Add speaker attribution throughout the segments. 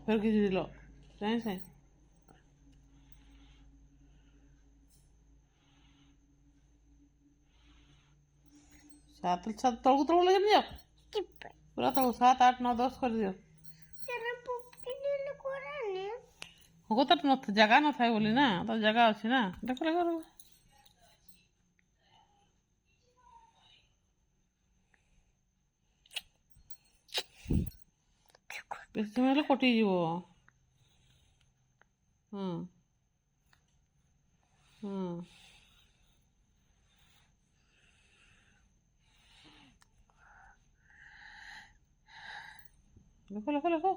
Speaker 1: ଫେର କିଛି ଦିଲ ସାଇଁ ସାଇଁ ସାତ ସାତ ତଳକୁ ତଳକୁ ଲେଖି ଦିଅ ପୁରା ତଳକୁ 7, 8, 9, 10 କରିଦିଅ। ହଉ ତ ଜାଗା ନଥାଏ ବୋଲି ନା, ତ ଜାଗା ଅଛି ନା, ଦେଖ ଲେଖ ବେଶୀ ସମୟ ହେଲେ କଟିଯିବ। ଲେଖ ଲେଖ ଲେଖ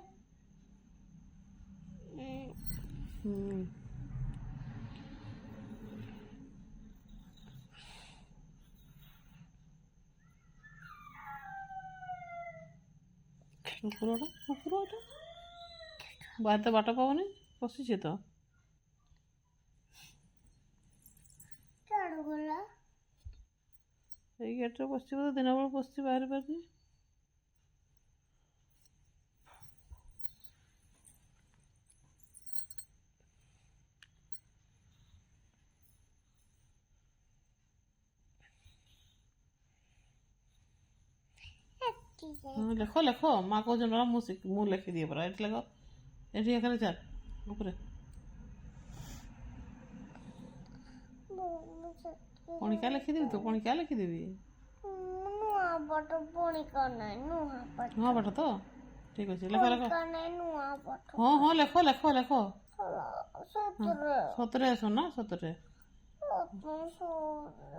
Speaker 1: କୁକୁରଟା ବାହାରେ ତ ବାଟ ପାଉନି, ପଶିଛି ତ। ଏଇ ଗେଟ୍ରେ ପଶିବ ତ, ଦିନ ବେଳ ପଶିଛି, ବାହାରି ପାରୁନି। ଲେଖ ଲେଖ, ମା କହୁଛନ୍ତି ମୁଁ ଲେଖିଦିଏ ପରା, ଏଠି ଲେଖ, ଏଠି ଏখানে ଚାଲ ଉପରେ ପଣିକା ଲେଖିଦେବି ତ, ପଣିକା ଲେଖିଦେବି। ନୂଆ ପାଠ ତ ଠିକ ଅଛି, ଲେଖ ଲେଖ। ହଁ ହଁ ଲେଖ ଲେଖ ଲେଖ, ସତରେ ଆସ ନା, ସତରେ।